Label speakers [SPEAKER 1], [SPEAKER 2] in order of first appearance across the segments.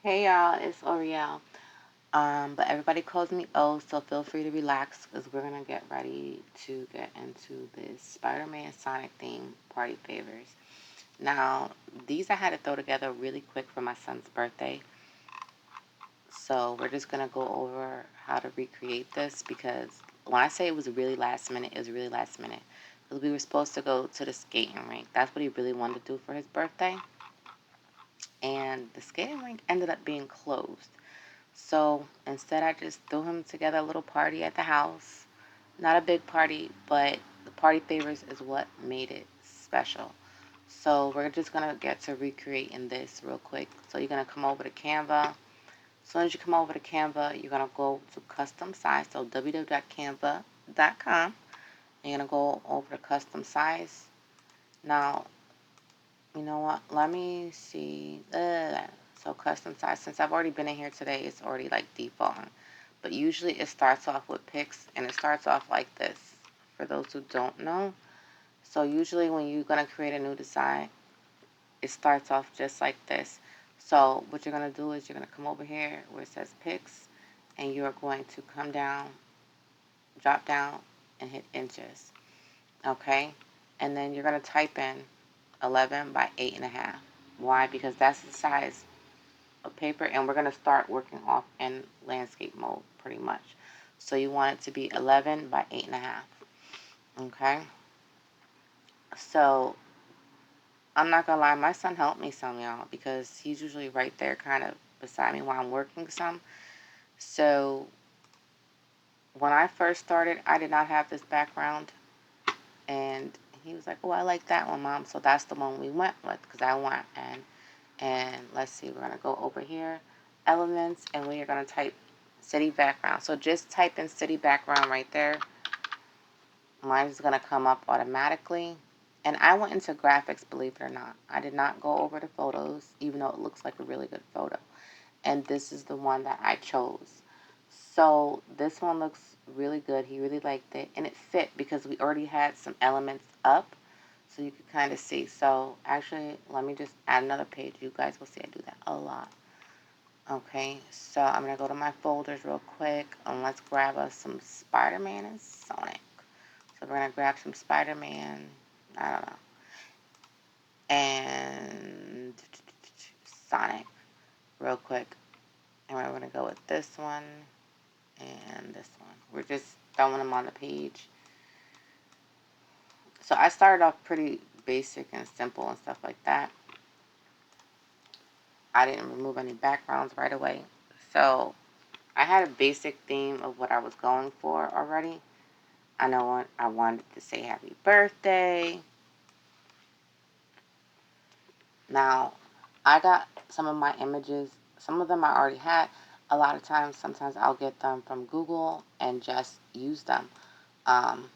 [SPEAKER 1] Hey y'all, it's L'Oreal. But everybody calls me O, so feel free to relax because we're gonna get ready to get into this Spider-Man Sonic theme party favors. Now, these I had to throw together really quick for my son's birthday. So we're just gonna go over how to recreate this because when I say it was really last minute, it was really last minute. Because we were supposed to go to the skating rink. That's what he really wanted to do for his birthday. And the skating rink ended up being closed. So instead, I just threw him together a little party at the house. Not a big party, but the party favors is what made it special. So we're just going to get to recreating this real quick. So you're going to come over to Canva. As soon as you come over to Canva, you're going to go to custom size. So www.canva.com. You're going to go over to custom size. Now, you know what? Let me see. So custom size. Since I've already been in here today, it's already like default. But usually it starts off with pics, and it starts off like this. For those who don't know, so usually when you're gonna create a new design, it starts off just like this. So what you're gonna do is you're gonna come over here where it says pics, and you're going to come down, drop down, and hit inches. Okay, and then you're gonna type in 11 by 8.5. Why? Because that's the size of paper, and we're going to start working off in landscape mode pretty much. So you want it to be 11 by 8.5. Okay, so I'm not gonna lie, my son helped me some, y'all, because he's usually right there kind of beside me while I'm working some. So when I first started, I did not have this background, and he was like, oh, I like that one, Mom. So that's the one we went with because I want. And let's see, we're going to go over here, elements, and we are going to type city background. So just type in city background right there. Mine is going to come up automatically. And I went into graphics, believe it or not. I did not go over the photos, even though it looks like a really good photo. And this is the one that I chose. So this one looks really good. He really liked it. And it fit because we already had some elements up. So you could kind of see. So actually, let me just add another page. You guys will see I do that a lot. Okay, so I'm going to go to my folders real quick. And let's grab us some Spider-Man and Sonic. So we're going to grab some Spider-Man. I don't know. And Sonic real quick. And we're going to go with this one and this one. We're just throwing them on the page. So I started off pretty basic and simple and stuff like that. I didn't remove any backgrounds right away. So I had a basic theme of what I was going for already. I know I wanted to say happy birthday. Now, I got some of my images. Some of them I already had. A lot of times, sometimes I'll get them from Google and just use them. Um,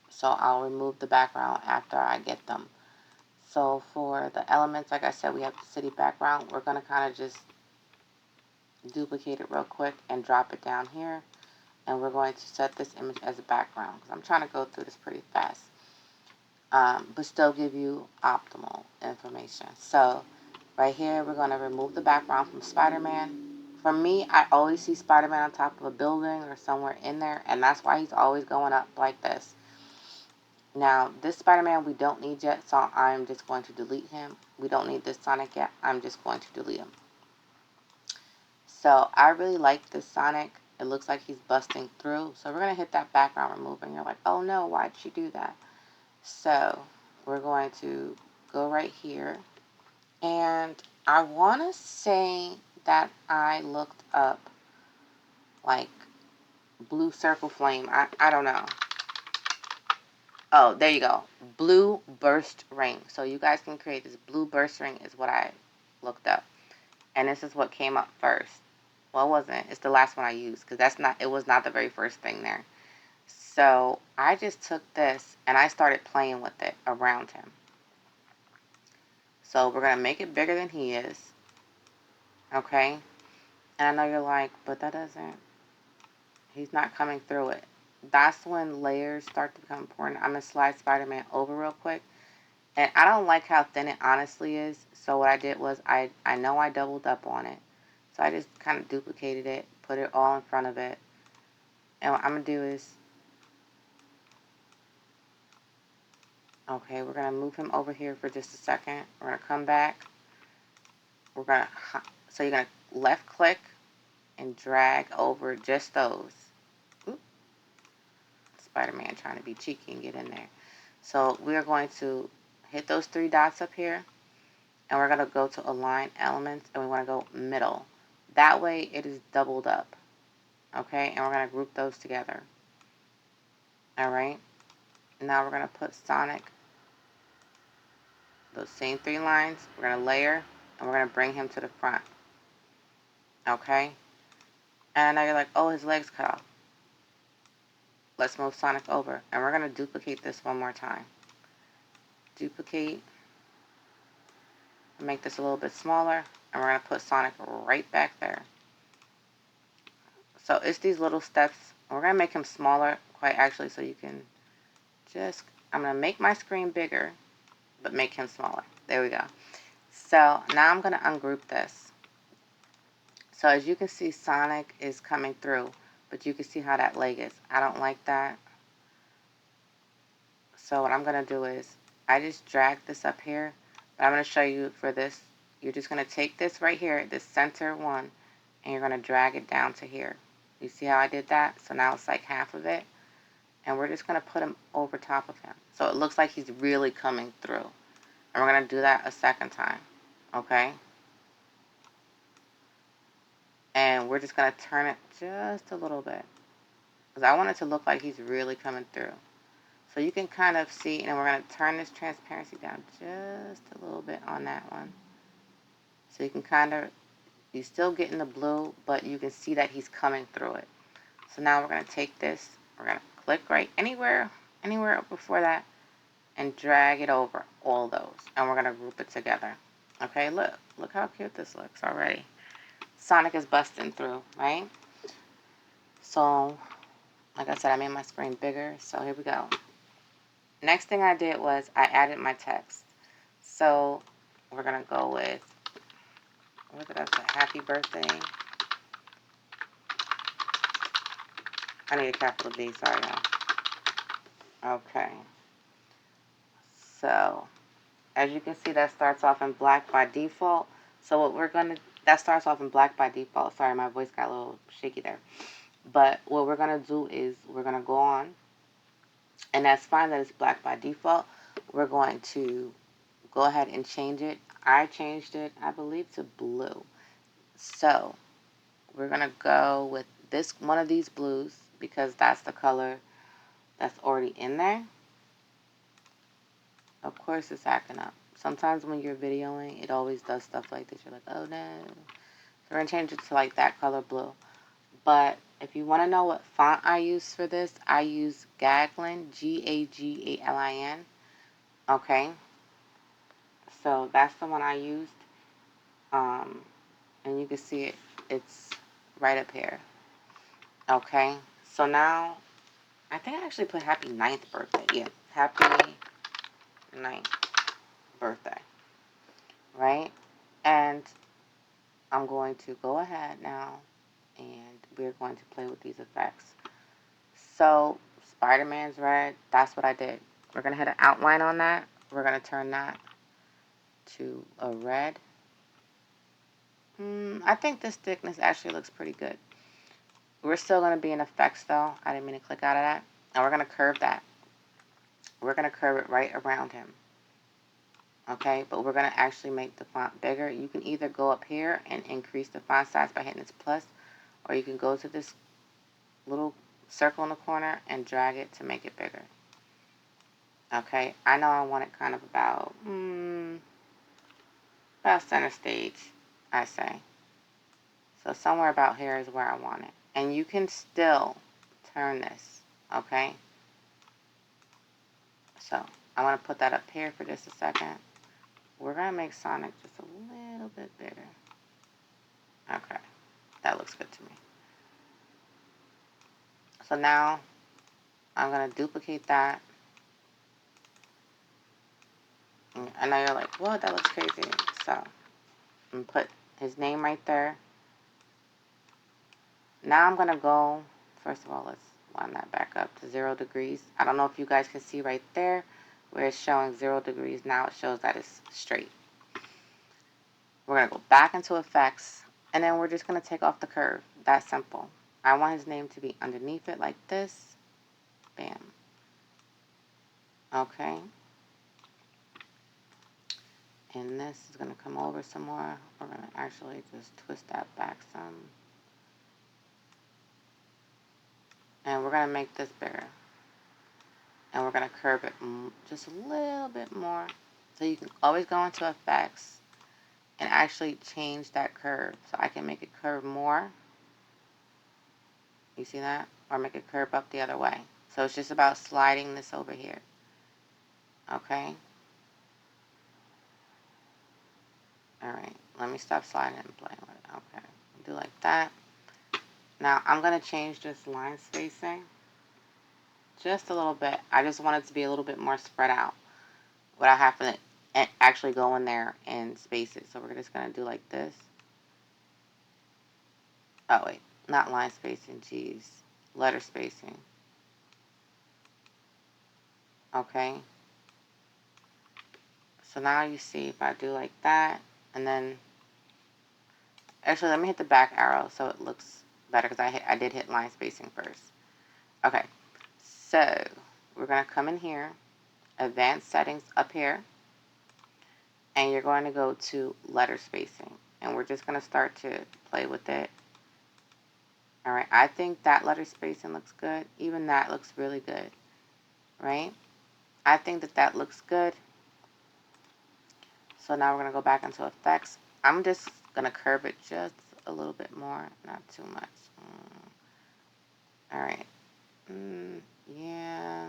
[SPEAKER 1] so I'll remove the background after I get them. So for the elements, like I said, we have the city background. We're going to kind of just duplicate it real quick and drop it down here. And we're going to set this image as a background because I'm trying to go through this pretty fast, but still give you optimal information. So right here, we're going to remove the background from Spider-Man. For me, I always see Spider-Man on top of a building or somewhere in there, and that's why he's always going up like this. Now, this Spider-Man we don't need yet, so I'm just going to delete him. We don't need this Sonic yet. I'm just going to delete him. So I really like this Sonic. It looks like he's busting through. So we're going to hit that background remover. And you're like, oh no, why'd she do that? So we're going to go right here. And I want to say that I looked up like blue circle flame. I don't know. Oh, there you go. Blue burst ring. So you guys can create this blue burst ring is what I looked up. And this is what came up first. Well, it wasn't. It's the last one I used because it was not the very first thing there. So I just took this and I started playing with it around him. So we're going to make it bigger than he is. Okay. And I know you're like, but he's not coming through it. That's when layers start to become important. I'm going to slide Spider-Man over real quick. And I don't like how thin it honestly is. So what I did was I know I doubled up on it. So I just kind of duplicated it, put it all in front of it. And what I'm going to do is, okay, we're going to move him over here for just a second. We're going to come back. We're going to, so you're going to left click and drag over just those. Oop, Spider-Man trying to be cheeky and get in there. So we're going to hit those three dots up here. And we're going to go to align elements. And we want to go middle. That way it is doubled up. Okay, and we're going to group those together. Alright, now we're going to put Sonic, those same three lines, we're going to layer, and we're going to bring him to the front. Okay, and now you're like, oh, his legs cut off. Let's move Sonic over, and we're going to duplicate this one more time. Duplicate, make this a little bit smaller, and we're going to put Sonic right back there. So it's these little steps. We're going to make him smaller, quite actually, so you can just, I'm going to make my screen bigger, but make him smaller. There we go. So now I'm going to ungroup this. So as you can see, Sonic is coming through, but you can see how that leg is. I don't like that. So what I'm going to do is, I just drag this up here, but I'm going to show you for this. You're just going to take this right here, this center one, and you're going to drag it down to here. You see how I did that? So now it's like half of it. And we're just going to put him over top of him. So it looks like he's really coming through. And we're going to do that a second time. Okay? And we're just going to turn it just a little bit. Because I want it to look like he's really coming through. So you can kind of see, and we're going to turn this transparency down just a little bit on that one. So you can kind of, you're still getting the blue, but you can see that he's coming through it. So now we're going to take this, we're going to click right anywhere before that, and drag it over all those. And we're going to group it together. Okay, look how cute this looks already. Sonic is busting through, right? So, like I said, I made my screen bigger. So here we go. Next thing I did was I added my text. So we're going to go with, what did I say? Happy birthday. I need a capital B, sorry y'all. Okay. So, as you can see, that starts off in black by default. So what we're going to, that starts off in black by default. Sorry, my voice got a little shaky there. But what we're going to do is we're going to go on, and that's fine that it's black by default. We're going to go ahead and change it. I changed it, I believe, to blue. So we're going to go with this one of these blues because that's the color that's already in there. Of course it's acting up. Sometimes when you're videoing, it always does stuff like this. You're like, oh no. So we're going to change it to like that color blue. But if you want to know what font I use for this, I use Gaglin, Gaglin. Okay. So that's the one I used. And you can see it. It's right up here. Okay. So now, I think I actually put happy 9th birthday. Yeah. Happy 9th birthday. Right? And I'm going to go ahead now and we're going to play with these effects. So Spider-Man's red, that's what I did. We're going to hit an outline on that. We're going to turn that to a red. I think this thickness actually looks pretty good. We're still going to be in effects though. I didn't mean to click out of that. And we're going to curve that. We're going to curve it right around him. Okay, but we're going to actually make the font bigger. You can either go up here and increase the font size by hitting this plus, or you can go to this little circle in the corner and drag it to make it bigger. Okay, I know I want it kind of about center stage, I say. So somewhere about here is where I want it. And you can still turn this, okay? So I'm going to put that up here for just a second. We're going to make Sonic just a little bit bigger. Okay, that looks good to me. So now I'm going to duplicate that. I know you're like, what? That looks crazy. So, I'm going to put his name right there. Now I'm going to go, first of all, let's line that back up to 0 degrees. I don't know if you guys can see right there where it's showing 0 degrees. Now it shows that it's straight. We're going to go back into effects, and then we're just going to take off the curve. That's simple. I want his name to be underneath it like this. Bam. Okay. And this is going to come over some more. We're going to actually just twist that back some. And we're going to make this bigger. And we're going to curve it just a little bit more. So you can always go into effects and actually change that curve. So I can make it curve more. You see that? Or make it curve up the other way. So it's just about sliding this over here. Okay? Alright, let me stop sliding and playing with it. Okay, do like that. Now I'm going to change this line spacing just a little bit. I just want it to be a little bit more spread out without having to actually go in there and space it. So we're just going to do like this. Oh wait, not line spacing, geez. Letter spacing. Okay. So now you see if I do like that, and then actually let me hit the back arrow so it looks better because I did hit line spacing first. Okay, so we're going to come in here, advanced settings up here, and you're going to go to letter spacing, and we're just going to start to play with it. All right, I think that letter spacing looks good. Even that looks really good, right? I think that that looks good. So now we're going to go back into effects. I'm just going to curve it just a little bit more, not too much. All right. Yeah.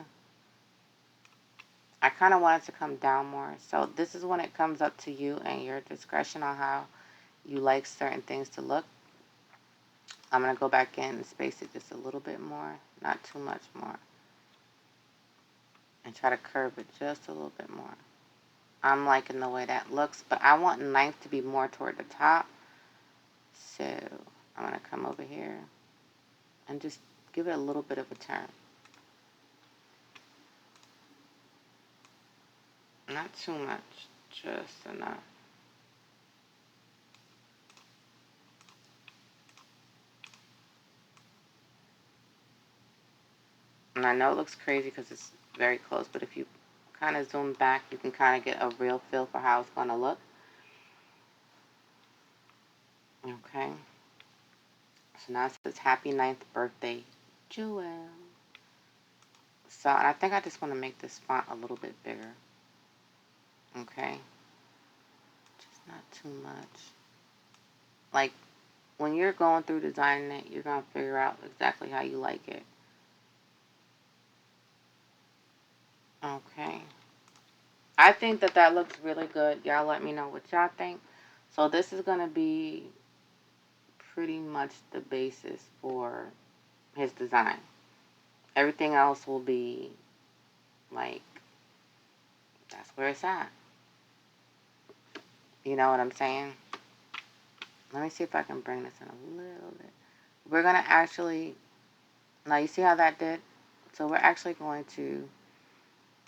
[SPEAKER 1] I kind of want it to come down more. So this is when it comes up to you and your discretion on how you like certain things to look. I'm going to go back in and space it just a little bit more, not too much more. And try to curve it just a little bit more. I'm liking the way that looks, but I want knife to be more toward the top. So I'm going to come over here and just give it a little bit of a turn. Not too much, just enough. And I know it looks crazy because it's very close, but if you kind of zoom back, you can kind of get a real feel for how it's going to look. Okay. So now it says happy 9th birthday, Joelle. So, and I think I just want to make this font a little bit bigger. Okay. Just not too much. Like, when you're going through designing it, you're going to figure out exactly how you like it. Okay. I think that that looks really good. Y'all let me know what y'all think. So this is going to be pretty much the basis for his design. Everything else will be like, that's where it's at. You know what I'm saying? Let me see if I can bring this in a little bit. We're going to actually, now you see how that did? So we're actually going to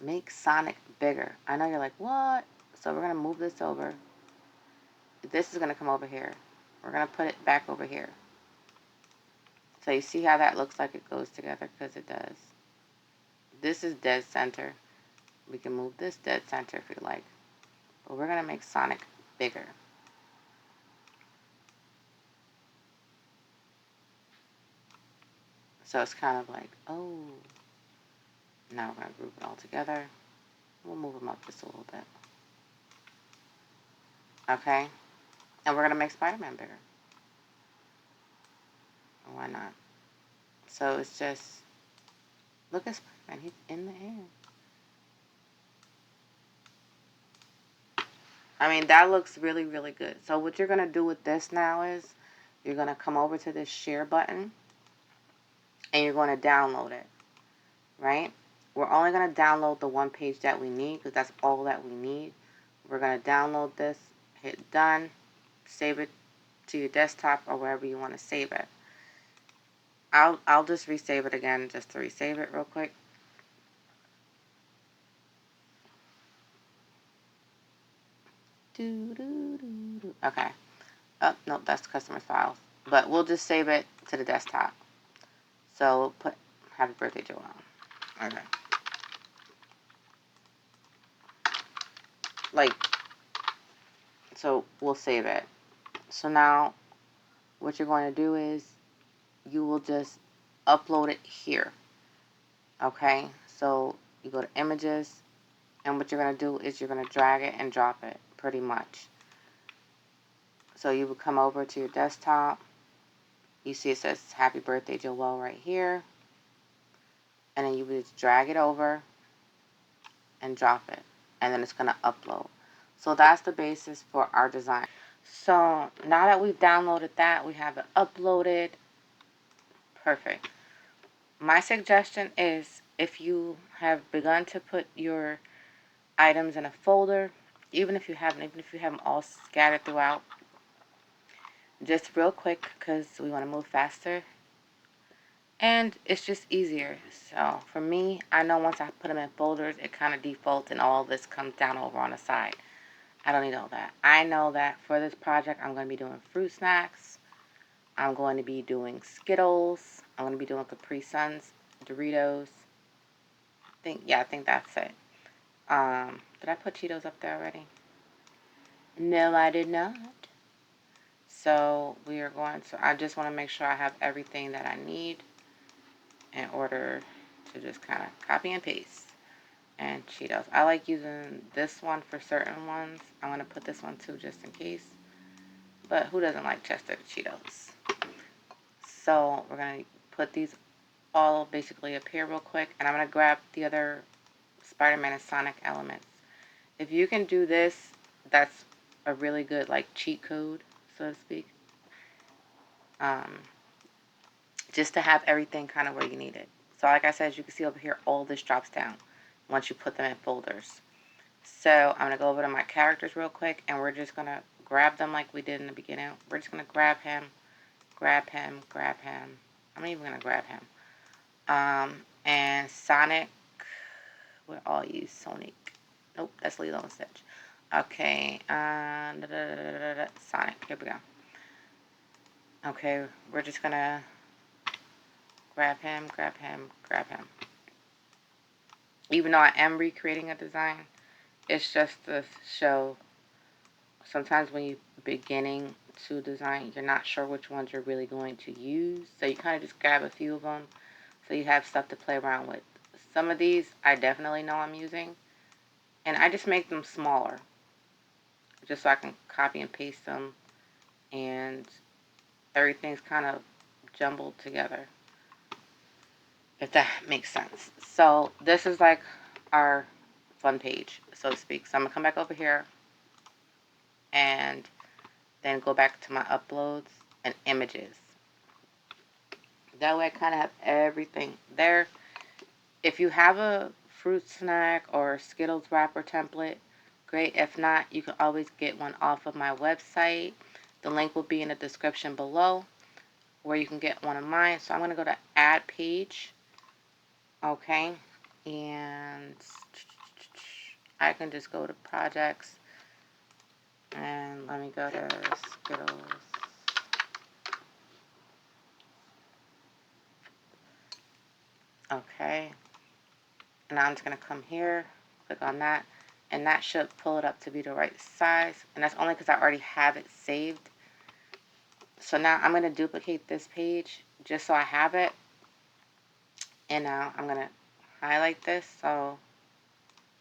[SPEAKER 1] make Sonic bigger. I know you're like, what? So we're going to move this over. This is going to come over here. We're going to put it back over here. So you see how that looks like it goes together? Because it does. This is dead center. We can move this dead center if you like. But we're going to make Sonic bigger. So it's kind of like, oh. Now we're going to group it all together. We'll move them up just a little bit. Okay? And we're going to make Spider-Man bigger. Why not? So it's just, look at Spider-Man. He's in the air. I mean, that looks really, really good. So what you're going to do with this now is you're going to come over to this share button and you're going to download it, right? We're only going to download the one page that we need because that's all that we need. we're going to download this, hit done, save it to your desktop or wherever you want to save it. I'll just resave it again just to resave it real quick. Okay. Oh, nope, that's customer files. But we'll just save it to the desktop. So we'll put happy birthday, Joelle. Okay. Like, so we'll save it. So now what you're going to do is you will just upload it here. Okay. So you go to images, and what you're going to do is you're going to drag it and drop it pretty much. So you would come over to your desktop. You see it says happy birthday, Joelle right here. And then you would just drag it over and drop it. And then it's going to upload. So that's the basis for our design. So now that we've downloaded that, we have it uploaded. Perfect. My suggestion is if you have begun to put your items in a folder, even if you have them all scattered throughout, just real quick because we want to move faster. And it's just easier. So for me, I know once I put them in folders, it kind of defaults and all this comes down over on the side. I don't need all that. I know that for this project, I'm going to be doing fruit snacks. I'm going to be doing Skittles. I'm going to be doing Capri Suns, Doritos. I think that's it. Did I put Cheetos up there already? No, I did not. So we are going to, I just want to make sure I have everything that I need in order to just kind of copy and paste. And Cheetos. I like using this one for certain ones. I'm going to put this one too just in case. But who doesn't like Chester Cheetos? So we're going to put these all basically up here real quick. And I'm going to grab the other Spider-Man and Sonic elements. If you can do this, that's a really good like cheat code, so to speak. Just to have everything kind of where you need it. So like I said, as you can see over here, all this drops down once you put them in folders. So I'm going to go over to my characters real quick, and we're just going to grab them like we did in the beginning. We're just going to grab him, grab him, grab him. I'm not even going to grab him. And Sonic, we'll all use Sonic. Nope, that's Lilo and Stitch. Okay, Sonic, here we go. Okay, we're just going to grab him, grab him, grab him. Even though I am recreating a design, it's just to show sometimes when you're beginning to design, you're not sure which ones you're really going to use. So you kind of just grab a few of them so you have stuff to play around with. Some of these I definitely know I'm using, and I just make them smaller just so I can copy and paste them, and everything's kind of jumbled together, if that makes sense. So this is like our fun page, so to speak. So I'm going to come back over here and then go back to my uploads and images. That way I kind of have everything there. If you have a fruit snack or Skittles wrapper template, great. If not, you can always get one off of my website. The link will be in the description below where you can get one of mine. So I'm going to go to add page. Okay. And I can just go to projects. And let me go to Skittles. Okay. And now I'm just going to come here, click on that, and that should pull it up to be the right size. And that's only because I already have it saved. So now I'm going to duplicate this page just so I have it. And now I'm going to highlight this. So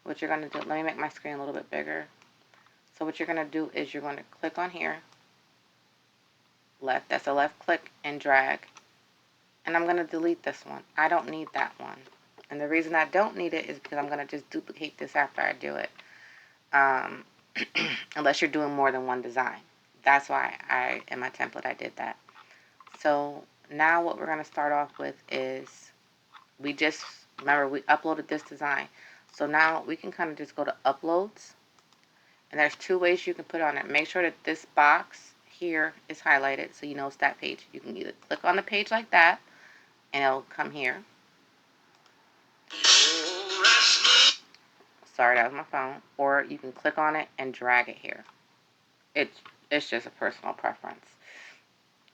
[SPEAKER 1] what you're going to do, let me make my screen a little bit bigger. So what you're going to do is you're going to click on here, left, that's a left click, and drag. And I'm going to delete this one. I don't need that one. And the reason I don't need it is because I'm going to just duplicate this after I do it. Unless you're doing more than one design. That's why in my template, I did that. So now what we're going to start off with is remember we uploaded this design. So now we can kind of just go to uploads. And there's two ways you can put it on it. Make sure that this box here is highlighted so you know it's that page. You can either click on the page like that and it'll come here. Sorry, that was my phone. Or you can click on it and drag it here. It's just a personal preference.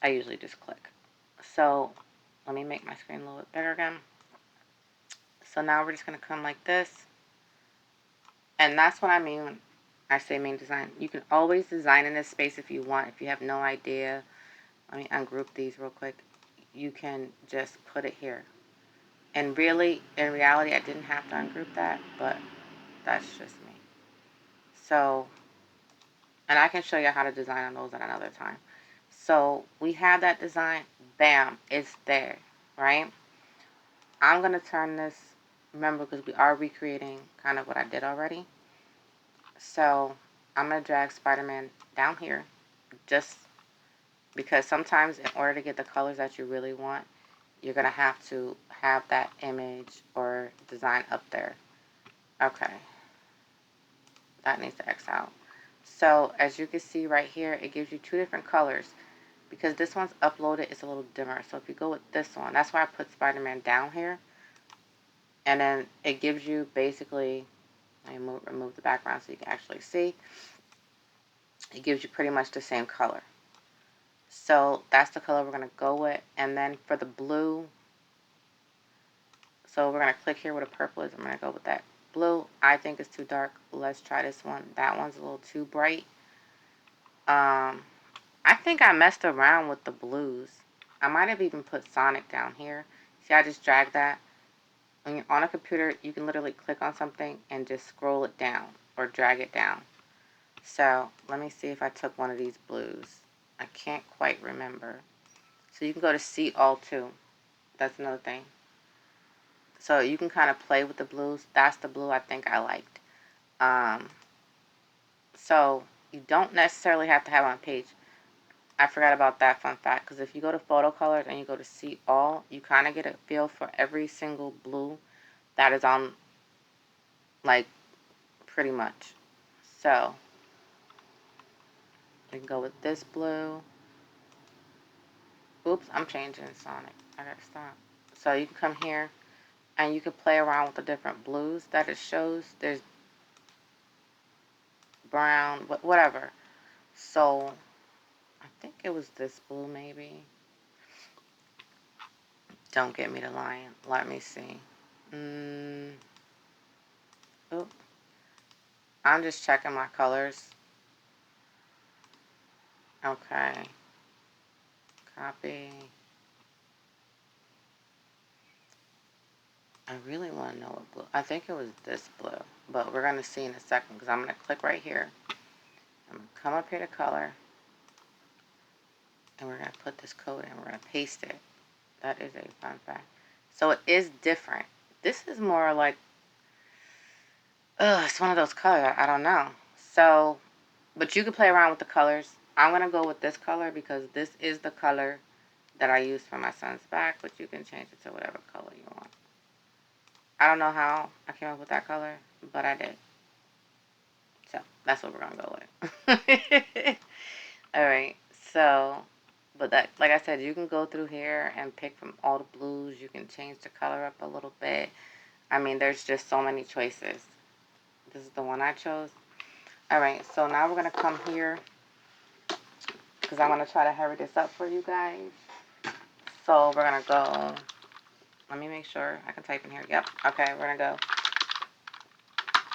[SPEAKER 1] I usually just click. So let me make my screen a little bit bigger again. So now we're just going to come like this. And that's what I mean when I say main design. You can always design in this space if you want. If you have no idea, let me ungroup these real quick. You can just put it here. And really, in reality, I didn't have to ungroup that, but that's just me. So, and I can show you how to design on those at another time. So we have that design. Bam, it's there, right? I'm going to turn this, remember, because we are recreating kind of what I did already. So I'm going to drag Spider-Man down here just because sometimes in order to get the colors that you really want, you're going to have to have that image or design up there. Okay. That needs to X out. So as you can see right here, it gives you two different colors. Because this one's uploaded, it's a little dimmer. So if you go with this one, that's why I put Spider-Man down here. And then it gives you basically, I remove the background so you can actually see. It gives you pretty much the same color. So that's the color we're going to go with. And then for the blue, so we're going to click here where the purple is. I'm going to go with that blue. I think it's too dark. Let's try this one. That one's a little too bright. I think I messed around with the blues. I might have even put Sonic down here. See, I just dragged that. When you're on a computer, you can literally click on something and just scroll it down or drag it down. So let me see if I took one of these blues. I can't quite remember. So you can go to see all too. That's another thing. So you can kind of play with the blues. That's the blue I think I liked. So you don't necessarily have to have on page. I forgot about that fun fact, because if you go to photo colors and you go to see all, you kind of get a feel for every single blue that is on, like, pretty much. So you can go with this blue. Oops, I'm changing Sonic. I gotta stop. So you can come here and you can play around with the different blues that it shows. There's brown, whatever. So I think it was this blue maybe. Don't get me to lying. Let me see. Oop. I'm just checking my colors. Okay. Copy. I really want to know what blue. I think it was this blue. But we're going to see in a second because I'm going to click right here. I'm going to come up here to color. And we're going to put this code in. We're going to paste it. That is a fun fact. So it is different. This is more like, it's one of those colors. I don't know. So, but you can play around with the colors. I'm going to go with this color because this is the color that I used for my son's back. But you can change it to whatever color you want. I don't know how I came up with that color, but I did. So that's what we're going to go with. All right. So, but that, like I said, you can go through here and pick from all the blues. You can change the color up a little bit. I mean, there's just so many choices. This is the one I chose. All right. So now we're going to come here because I'm going to try to hurry this up for you guys. So we're going to go. Let me make sure I can type in here. Yep. Okay. We're going to go.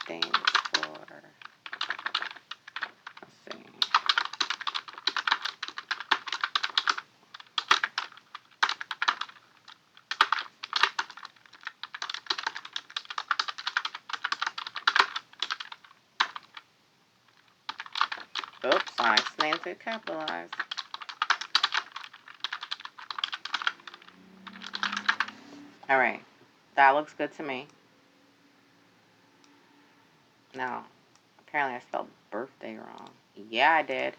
[SPEAKER 1] Things for. Let's see. Oops, I slanted it capitalized. All right, that looks good to me. Now, apparently I spelled birthday wrong. Yeah, I did.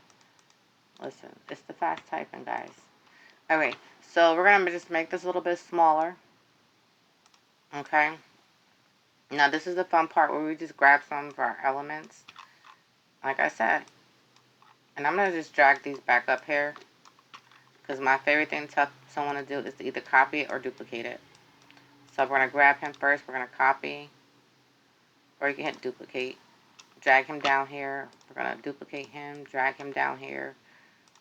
[SPEAKER 1] Listen, it's the fast typing, guys. All right, so we're gonna just make this a little bit smaller. Okay. Now this is the fun part where we just grab some of our elements like I said. And I'm going to just drag these back up here, because my favorite thing to tell someone to do is to either copy it or duplicate it. So we're going to grab him first, we're going to copy, or you can hit duplicate. Drag him down here, we're going to duplicate him, drag him down here.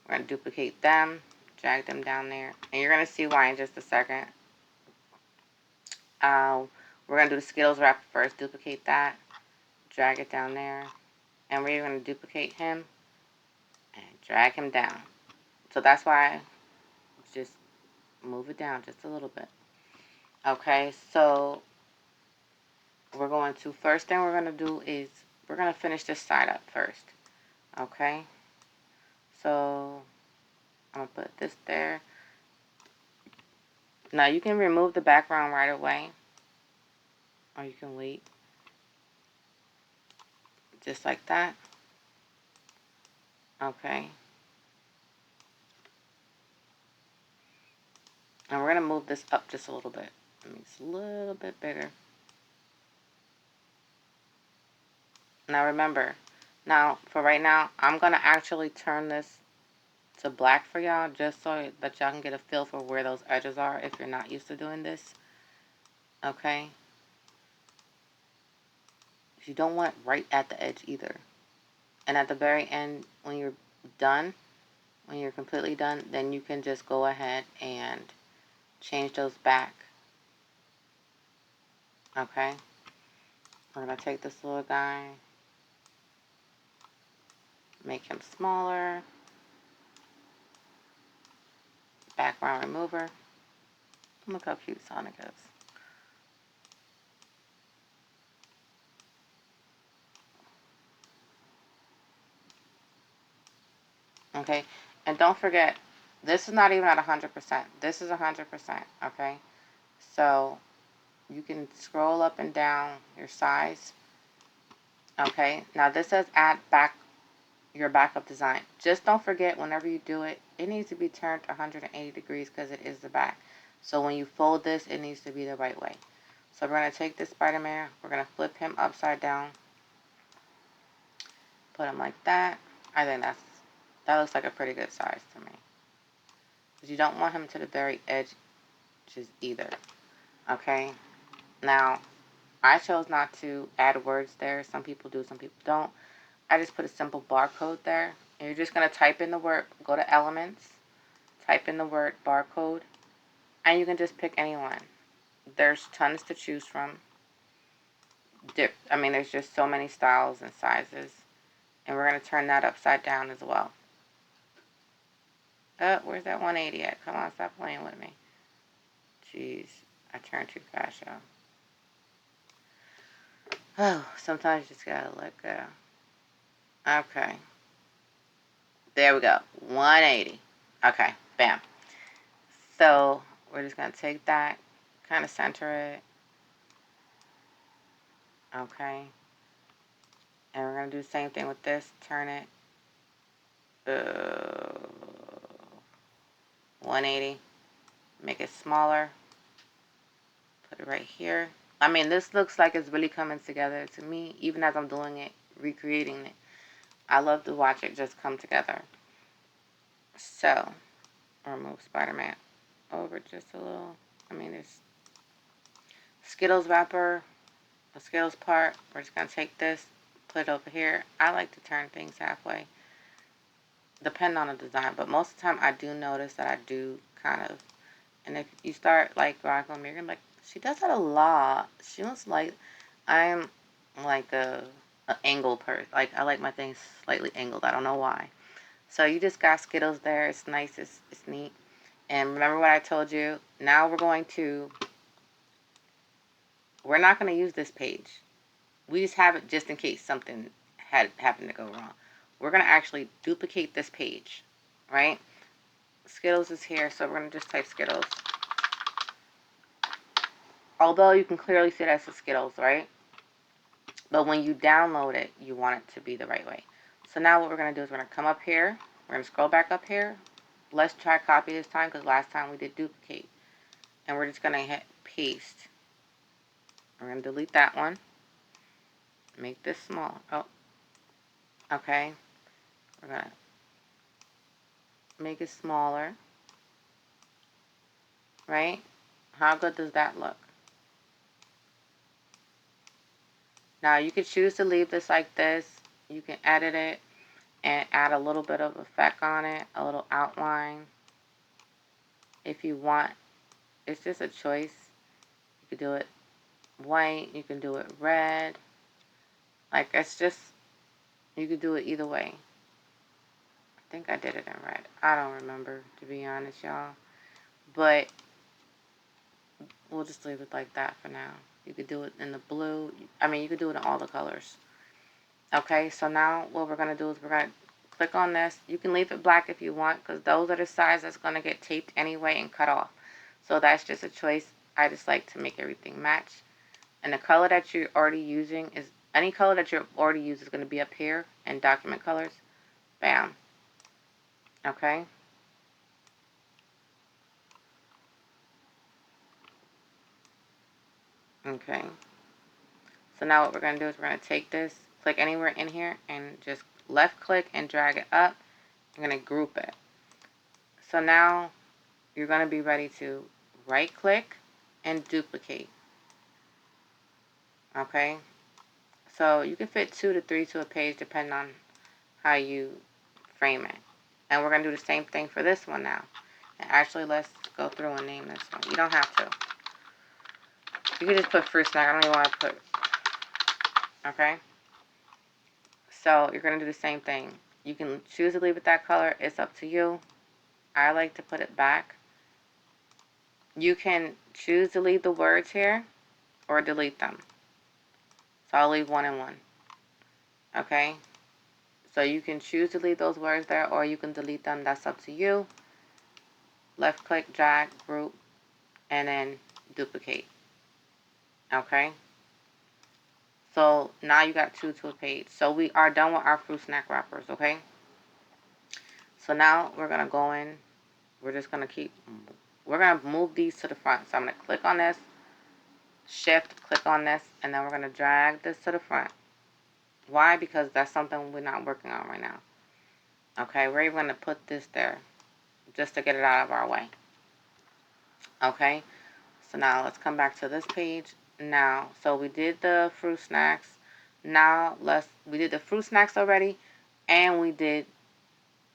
[SPEAKER 1] We're going to duplicate them, drag them down there. And you're going to see why in just a second. We're going to do the Skittles wrapper first, duplicate that, drag it down there. And we're going to duplicate him and drag him down. So that's why, just move it down just a little bit. Okay, so we're going to, first thing we're going to do is, we're going to finish this side up first. Okay, so I'm going to put this there. Now you can remove the background right away, or you can wait. Just like that. Okay. And we're going to move this up just a little bit. It makes it a little bit bigger. Now remember, now for right now, I'm going to actually turn this to black for y'all, just so that y'all can get a feel for where those edges are if you're not used to doing this. Okay? You don't want it right at the edge either. And at the very end, when you're done, when you're completely done, then you can just go ahead and change those back. Okay? We're going to take this little guy, make him smaller, background remover. Look how cute Sonic is. Okay, and don't forget, this is not even at 100%. This is 100%, okay? So you can scroll up and down your size. Okay, now this says add back your backup design. Just don't forget, whenever you do it, it needs to be turned 180 degrees because it is the back. So when you fold this, it needs to be the right way. So we're going to take this Spider-Man, we're going to flip him upside down, put him like that. I think that looks like a pretty good size to me. Because you don't want him to the very edge either. Okay, now I chose not to add words there. Some people do, some people don't. I just put a simple barcode there. And you're just going to type in the word, go to Elements, type in the word barcode, and you can just pick any one. There's tons to choose from. There's just so many styles and sizes. And we're going to turn that upside down as well. Oh, where's that 180 at? Come on, stop playing with me. Jeez, I turned too fast, y'all. Oh, sometimes you just gotta let go. Okay. There we go. 180. Okay, bam. So we're just gonna take that, kind of center it. Okay. And we're gonna do the same thing with this. Turn it. 180. Make it smaller. Put it right here. This looks like it's really coming together to me, even as I'm doing it, recreating it. I love to watch it just come together. So, remove Spider-Man over just a little. There's Skittles wrapper, the Skittles part. We're just going to take this, put it over here. I like to turn things halfway, depending on the design. But most of the time, I do notice that I do kind of. And if you start like rocking with me, you're going to be like, she does that a lot. She looks like I'm like a angled person. Like, I like my things slightly angled. I don't know why. So you just got Skittles there. It's nice. It's neat. And remember what I told you? Now we're not going to use this page. We just have it just in case something had happened to go wrong. We're going to actually duplicate this page, right? Skittles is here, so we're going to just type Skittles. Although you can clearly see that's a Skittles, right? But when you download it, you want it to be the right way. So now what we're going to do is we're going to come up here. We're going to scroll back up here. Let's try copy this time because last time we did duplicate. And we're just going to hit paste. We're going to delete that one. Make this small. Oh. Okay, we're gonna make it smaller, right? How good does that look? Now you can choose to leave this like this. You can edit it and add a little bit of effect on it, a little outline if you want. It's just a choice. You can do it white, you can do it red. Like, it's just, you could do it either way. I think I did it in red. I don't remember, to be honest, y'all. But we'll just leave it like that for now. You could do it in the blue. I mean, you could do it in all the colors. Okay, so now what we're going to do is we're going to click on this. You can leave it black if you want, because those are the sides that's going to get taped anyway and cut off. So that's just a choice. I just like to make everything match. And the color that you're already using is, any color that you've already used is going to be up here in document colors. Bam. Okay. Okay. So now what we're going to do is we're going to take this, click anywhere in here, and just left click and drag it up. I'm going to group it. So now you're going to be ready to right click and duplicate. Okay. So you can fit 2 to 3 to a page depending on how you frame it. And we're going to do the same thing for this one now. And actually, let's go through and name this one. You don't have to. You can just put fruit snack. I don't even want to put. Okay. So you're going to do the same thing. You can choose to leave it that color. It's up to you. I like to put it back. You can choose to leave the words here or delete them. So I'll leave 1 and 1. Okay. So you can choose to leave those words there or you can delete them. That's up to you. Left click, drag, group, and then duplicate. Okay. So now you got 2 to a page. So we are done with our fruit snack wrappers, okay? So now we're going to go in. We're just going to we're going to move these to the front. So I'm going to click on this, shift, click on this, and then we're going to drag this to the front. Why? Because that's something we're not working on right now. Okay, we're even going to put this there just to get it out of our way. Okay, so now let's come back to this page. Now, so we did the fruit snacks. Now we did the fruit snacks already, and we did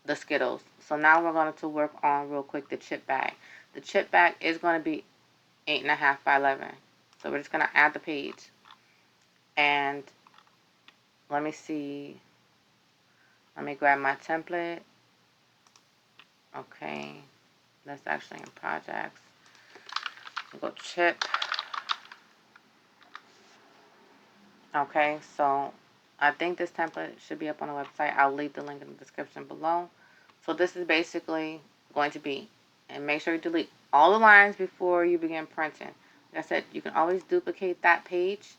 [SPEAKER 1] the Skittles. So now we're going to work on real quick the chip bag. The chip bag is going to be 8.5 by 11. So we're just going to add the page. And let me see. Let me grab my template. Okay. That's actually in projects. We'll go chip. Okay, so I think this template should be up on the website. I'll leave the link in the description below. So this is basically going to be, and make sure you delete all the lines before you begin printing. Like I said, you can always duplicate that page.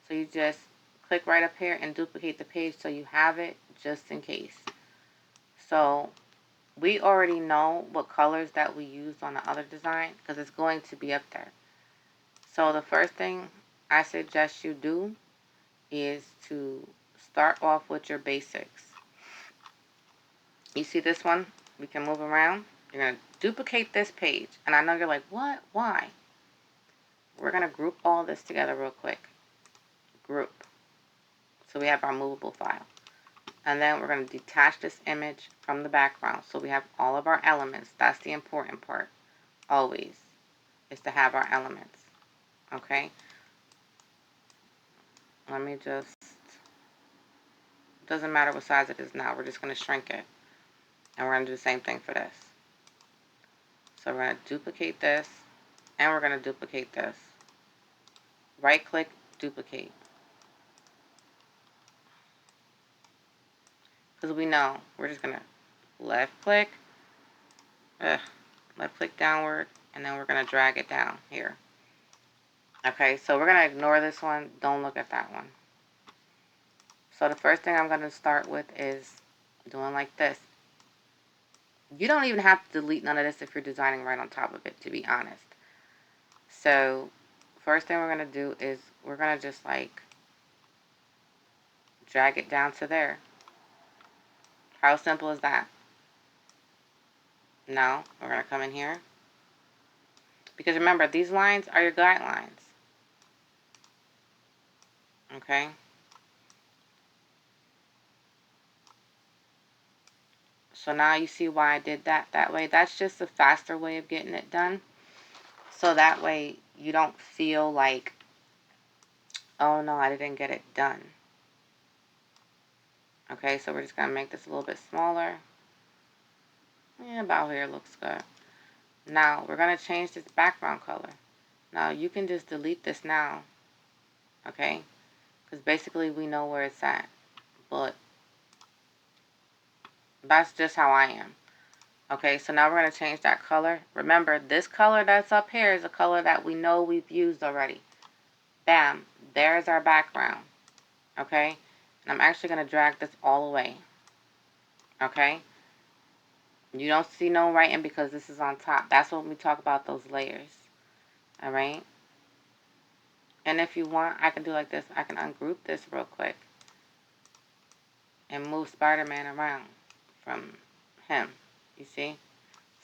[SPEAKER 1] So you just click right up here and duplicate the page so you have it just in case. So we already know what colors that we used on the other design because it's going to be up there. So the first thing I suggest you do is to start off with your basics. You see this one? We can move around. You're going to duplicate this page. And I know you're like, what? Why? We're going to group all this together real quick. Group. So we have our movable file. And then we're going to detach this image from the background. So we have all of our elements. That's the important part. Always. Is to have our elements. Okay? Let me just... Doesn't matter what size it is now. We're just going to shrink it. And we're going to do the same thing for this. So we're going to duplicate this. And we're going to duplicate this. Right click, duplicate. Because we know we're just going to left click downward, and then we're going to drag it down here. Okay, so we're going to ignore this one. Don't look at that one. So the first thing I'm going to start with is doing like this. You don't even have to delete none of this if you're designing right on top of it, to be honest. So first thing we're going to do is we're going to just like drag it down to there. How simple is that? Now, we're going to come in here. Because remember, these lines are your guidelines. Okay? So now you see why I did that way. That's just a faster way of getting it done. So that way you don't feel like, oh no, I didn't get it done. Okay, so we're just going to make this a little bit smaller. Yeah, about here looks good. Now, we're going to change this background color. Now, you can just delete this now. Okay? Because basically we know where it's at. But that's just how I am. Okay, so now we're going to change that color. Remember, this color that's up here is a color that we know we've used already. Bam, there's our background. Okay, and I'm actually going to drag this all away. Okay, you don't see no writing because this is on top. That's when we talk about those layers. Alright, and if you want, I can do like this. I can ungroup this real quick and move Spider-Man around from him. You see?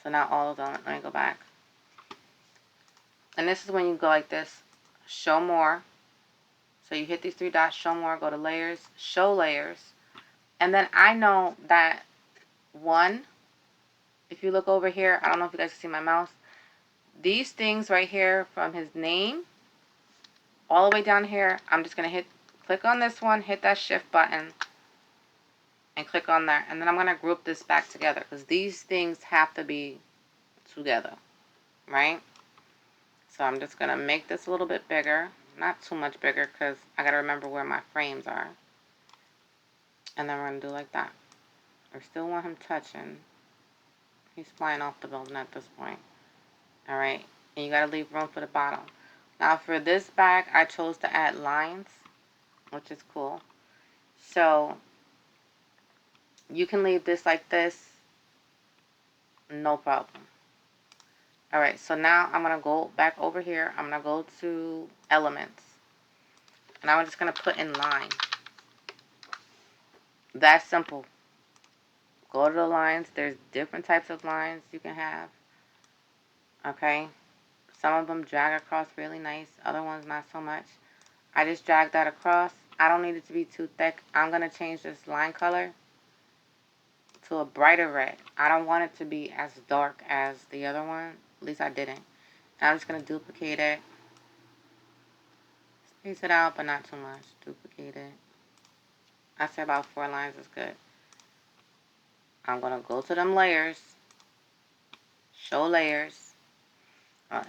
[SPEAKER 1] So now all of them, let me go back. And this is when you go like this, show more. So you hit these three dots, show more, go to layers, show layers. And then I know that one, if you look over here, I don't know if you guys can see my mouse. These things right here from his name, all the way down here, I'm just going to click on this one, hit that shift button, and click on that. And then I'm going to group this back together because these things have to be together, right? So I'm just going to make this a little bit bigger. Not too much bigger because I got to remember where my frames are. And then we're going to do like that. I still want him touching. He's flying off the building at this point. Alright. And you got to leave room for the bottom. Now for this bag, I chose to add lines, which is cool. So you can leave this like this. No problem. Alright, so now I'm going to go back over here. I'm going to go to elements. And I'm just going to put in line. That's simple. Go to the lines. There's different types of lines you can have. Okay. Some of them drag across really nice. Other ones not so much. I just dragged that across. I don't need it to be too thick. I'm going to change this line color to a brighter red. I don't want it to be as dark as the other one. At least I didn't. And I'm just going to duplicate it. Space it out, but not too much. Duplicate it. I say about 4 lines is good. I'm going to go to them layers. Show layers.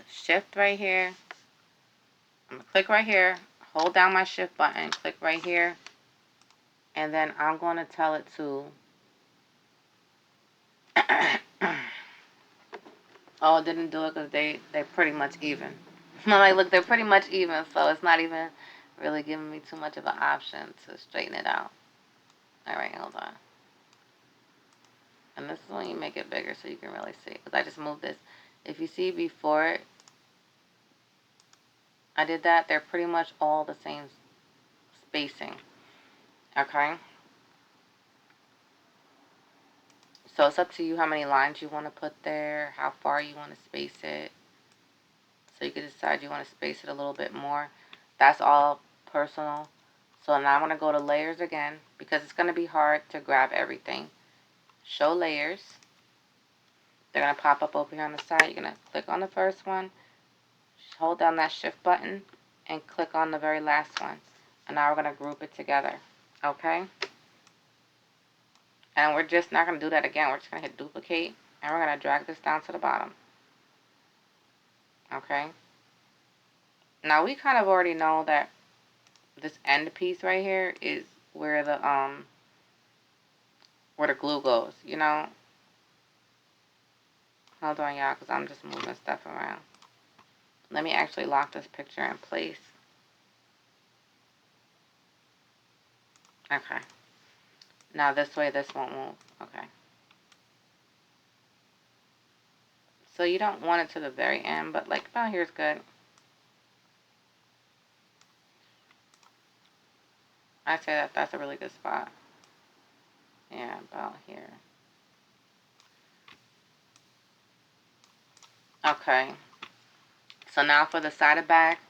[SPEAKER 1] Shift right here. I'm going to click right here. Hold down my shift button. Click right here. And then I'm going to tell it to... Oh, it didn't do it because they're pretty much even. Like, look, they're pretty much even, so it's not even really giving me too much of an option to straighten it out. Alright, hold on. And this is when you make it bigger so you can really see. Because I just moved this. If you see before I did that, they're pretty much all the same spacing. Okay? So it's up to you how many lines you want to put there, how far you want to space it. So you can decide you want to space it a little bit more. That's all personal. So now I'm going to go to layers again because it's going to be hard to grab everything. Show layers. They're going to pop up over here on the side. You're going to click on the first one, hold down that shift button, and click on the very last one. And now we're going to group it together. Okay? And we're just not going to do that again. We're just going to hit duplicate, and we're going to drag this down to the bottom. Okay? Now we kind of already know that this end piece right here is where the glue goes, you know? Hold on, y'all, because I'm just moving stuff around. Let me actually lock this picture in place. Okay. Now this way, this won't move. Okay. So you don't want it to the very end, but like about here is good. I say that that's a really good spot. Yeah, about here. Okay. So now for the side of back,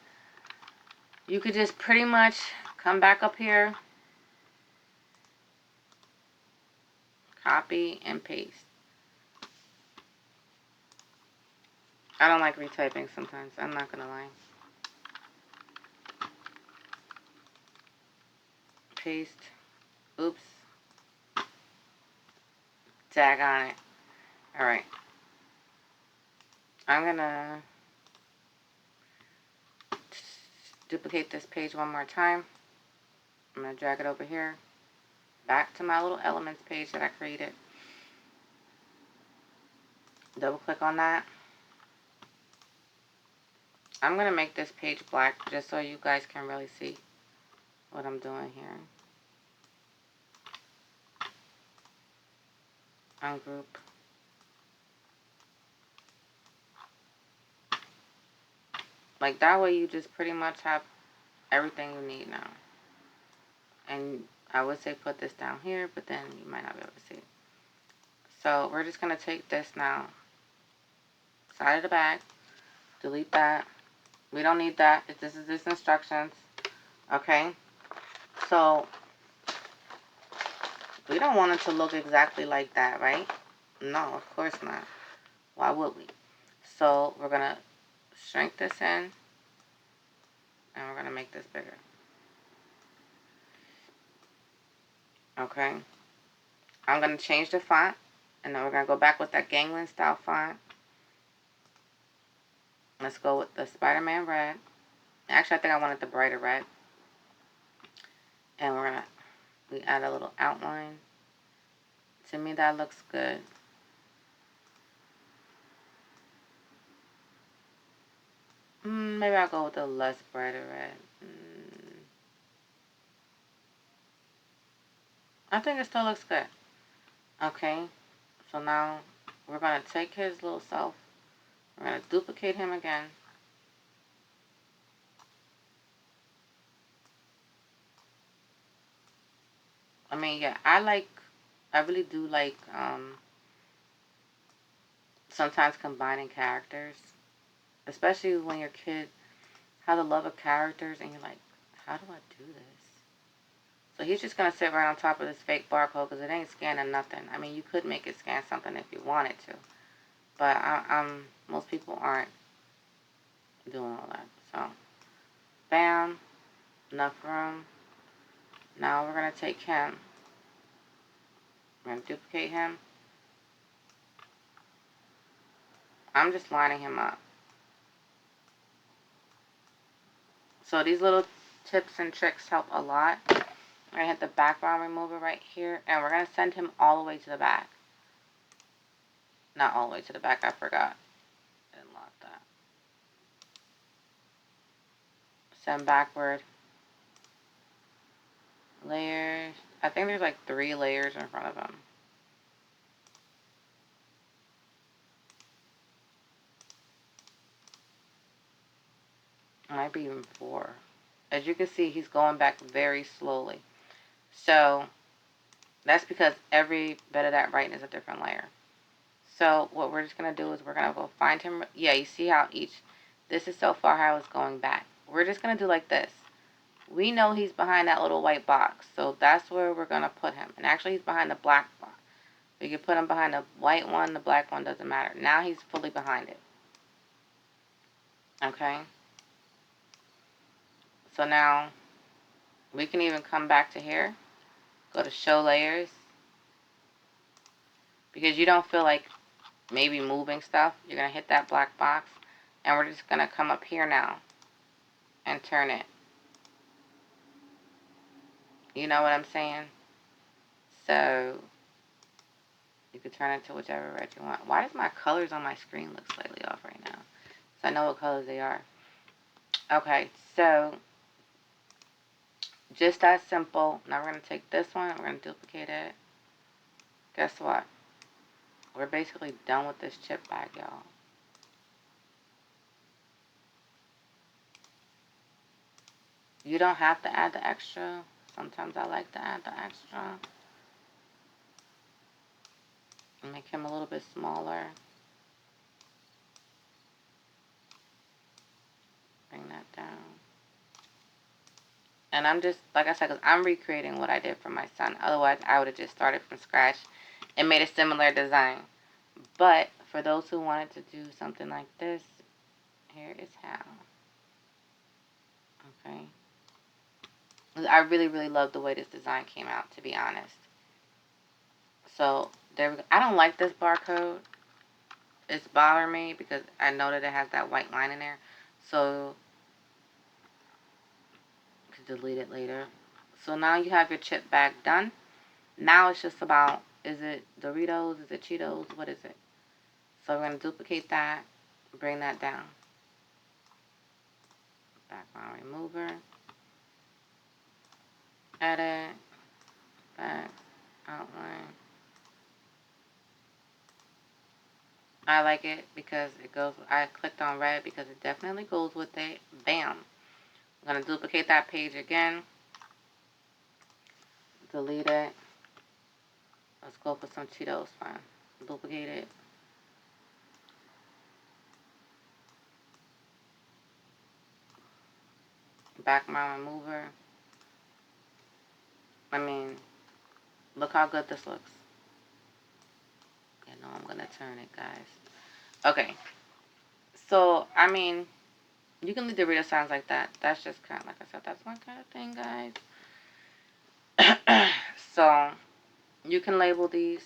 [SPEAKER 1] you could just pretty much come back up here, copy and paste. I don't like retyping sometimes, I'm not gonna lie. Paste. Oops. Tag on it. Alright. I'm gonna duplicate this page one more time. I'm gonna drag it over here. Back to my little elements page that I created. Double click on that. I'm gonna make this page black just so you guys can really see what I'm doing here. Ungroup. Like that way you just pretty much have everything you need now. And I would say put this down here, but then you might not be able to see it. So we're just gonna take this now. Side of the back. Delete that. We don't need that. This is just instructions. Okay? So we don't want it to look exactly like that, right? No, of course not. Why would we? So we're gonna shrink this in and we're gonna make this bigger. Okay? I'm gonna change the font and then we're gonna go back with that gangland style font. Let's go with the Spider-Man red. Actually, I think I wanted the brighter red. And we add a little outline. To me, that looks good. Maybe I'll go with the less brighter red. I think it still looks good. Okay, so now we're going to take his little self. We're going to duplicate him again. I mean, yeah, I really do like sometimes combining characters. Especially when your kid has a love of characters and you're like, how do I do this? So he's just going to sit right on top of this fake barcode because it ain't scanning nothing. I mean, you could make it scan something if you wanted to. But most people aren't doing all that. So, bam, enough room. Now we're going to take him. We're going to duplicate him. I'm just lining him up. So these little tips and tricks help a lot. We're going to hit the background remover right here. And we're going to send him all the way to the back. Not all the way to the back, I forgot. Didn't lock that. Send backward. Layers. I think there's like 3 layers in front of him. Might be even 4. As you can see, he's going back very slowly. So that's because every bit of that writing is a different layer. So what we're just going to do is we're going to go find him. Yeah, you see how this is so far how it's going back. We're just going to do like this. We know he's behind that little white box. So that's where we're going to put him. And actually he's behind the black box. We can put him behind the white one, the black one, doesn't matter. Now he's fully behind it. Okay? So now we can even come back to here. Go to show layers. Because you don't feel like maybe moving stuff. You're going to hit that black box. And we're just going to come up here now. And turn it. You know what I'm saying? So you can turn it to whichever red you want. Why does my colors on my screen look slightly off right now? So I know what colors they are. Okay, so just that simple. Now we're going to take this one. We're going to duplicate it. Guess what? We're basically done with this chip bag, y'all. You don't have to add the extra. Sometimes I like to add the extra. Make him a little bit smaller. Bring that down. And I'm just, like I said, because I'm recreating what I did for my son. Otherwise, I would have just started from scratch and made a similar design. But for those who wanted to do something like this, here is how. Okay. I really, really love the way this design came out, to be honest. So, there we go. I don't like this barcode. It's bothering me because I know that it has that white line in there. So, I could delete it later. So now you have your chip bag done. Now it's just about, is it Doritos? Is it Cheetos? What is it? So we're going to duplicate that. Bring that down. Background remover. Edit. Back. Outline. I like it because it goes, I clicked on red because it definitely goes with it. Bam. I'm going to duplicate that page again. Delete it. Let's go for some Cheetos. Fine. Duplicate it. Background remover. I mean, look how good this looks. You know, I'm going to turn it, guys. Okay. So, I mean, you can leave the reader signs like that. That's just kind of, like I said, that's my kind of thing, guys. So, you can label these.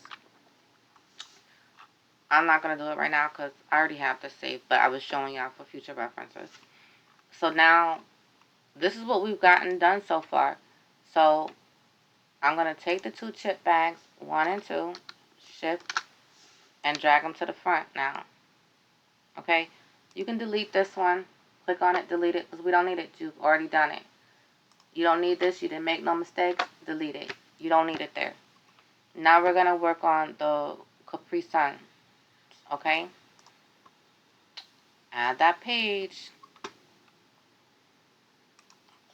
[SPEAKER 1] I'm not going to do it right now because I already have this saved, but I was showing y'all for future references. So now, this is what we've gotten done so far. So, I'm going to take the two chip bags, 1 and 2, shift, and drag them to the front now. Okay? You can delete this one. Click on it, delete it, because we don't need it. You've already done it. You don't need this. You didn't make no mistakes. Delete it. You don't need it there. Now we're going to work on the Capri Sun. Okay? Add that page.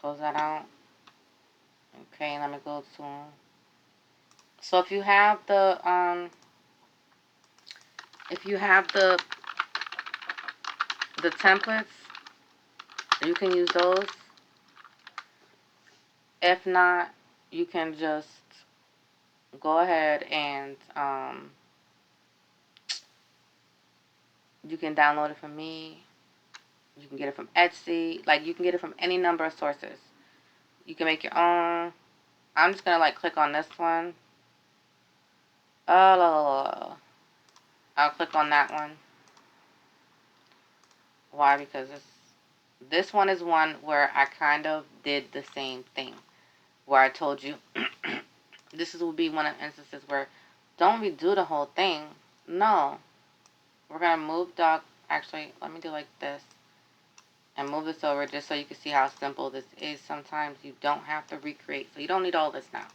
[SPEAKER 1] Close that out. Okay, let me go to... So if you have the templates, you can use those. If not, you can just go ahead and you can download it from me. You can get it from Etsy. Like, you can get it from any number of sources. You can make your own. I'm just going to, like, click on this one. I'll click on that one. Why? Because this one is one where I kind of did the same thing. Where I told you, this will be one of the instances where don't redo the whole thing. No. We're going to move dog. Actually, let me do like this. And move this over just so you can see how simple this is. Sometimes you don't have to recreate. So you don't need all this now.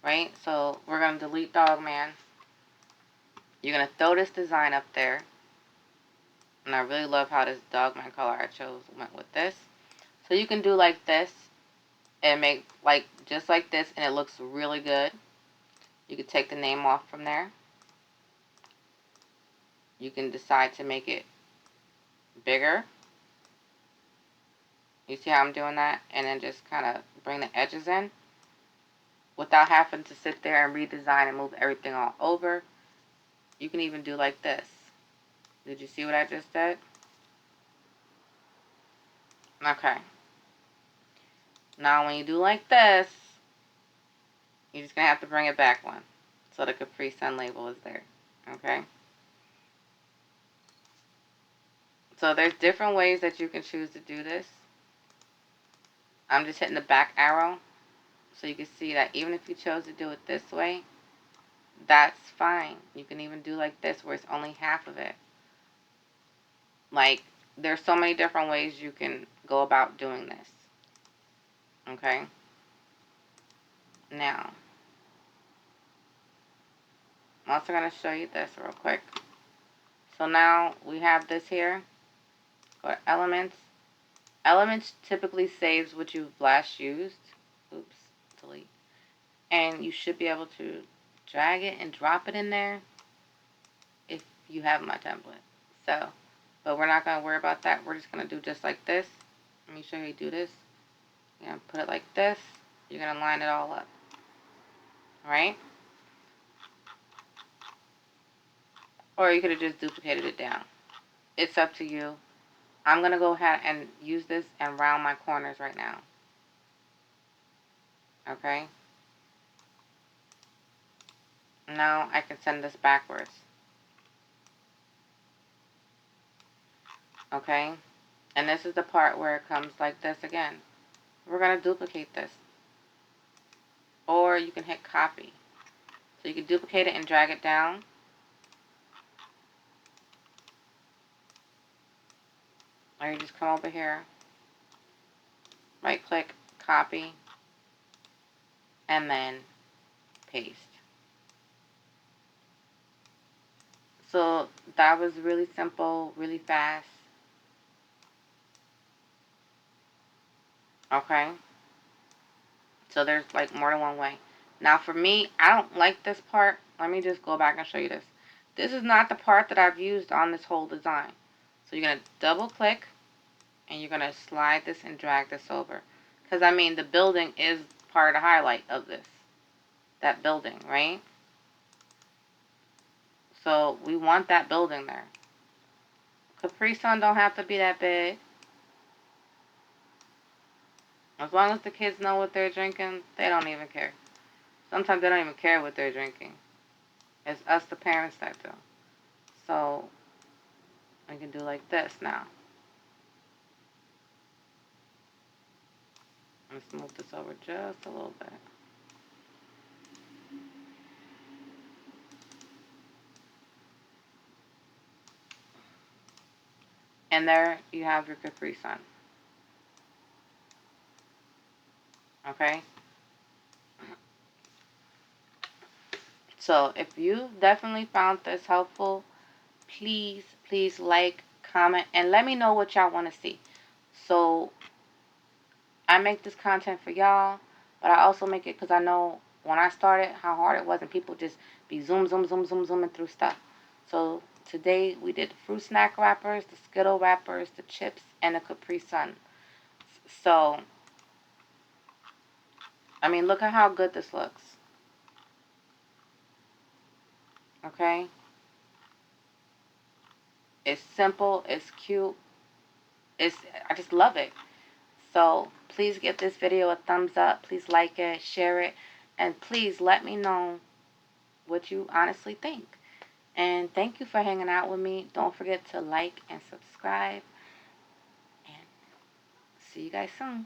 [SPEAKER 1] Right? So we're going to delete Dogman. You're going to throw this design up there. And I really love how this Dogman color I chose went with this. So you can do like this. And make like just like this. And it looks really good. You can take the name off from there. You can decide to make it bigger. You see how I'm doing that? And then just kind of bring the edges in. Without having to sit there and redesign and move everything all over. You can even do like this. Did you see what I just did? Okay. Now when you do like this, you're just going to have to bring it back one. So the Capri Sun label is there. Okay? So there's different ways that you can choose to do this. I'm just hitting the back arrow. So you can see that even if you chose to do it this way, that's fine. You can even do like this where it's only half of it. Like, there's so many different ways you can go about doing this. Okay? Now, I'm also going to show you this real quick. So now we have this here. Go to Elements. Elements typically saves what you've last used. Oops, delete. And you should be able to drag it and drop it in there. you have my template. So, but we're not going to worry about that. We're just going to do just like this. Let me show you how you do this. You're going to put it like this. You're going to line it all up. Right? Or you could have just duplicated it down. It's up to you. I'm going to go ahead and use this and round my corners right now. Okay? Now I can send this backwards. Okay? And this is the part where it comes like this again. We're going to duplicate this. Or you can hit copy. So you can duplicate it and drag it down. Or you just come over here, right click, copy, and then paste. So that was really simple, really fast. Okay? So there's like more than one way. Now for me, I don't like this part. Let me just go back and show you this. This is not the part that I've used on this whole design. So you're going to double click and you're going to slide this and drag this over. Because I mean the building is part of the highlight of this. That building, right? So we want that building there. Capri Sun don't have to be that big. As long as the kids know what they're drinking, they don't even care. Sometimes they don't even care what they're drinking. It's us, the parents, that do. So we can do like this now. Let's move this over just a little bit. And there you have your Capri Sun. Okay? So if you definitely found this helpful, please, please like, comment, and let me know what y'all want to see. So I make this content for y'all, but I also make it because I know when I started how hard it was and people just be zooming through stuff. So today we did the fruit snack wrappers, the Skittle wrappers, the chips, and the Capri Sun. So, I mean, look at how good this looks. Okay? It's simple, it's cute, I just love it. So please give this video a thumbs up. Please like it, share it, and please let me know what you honestly think. And thank you for hanging out with me. Don't forget to like and subscribe. And see you guys soon.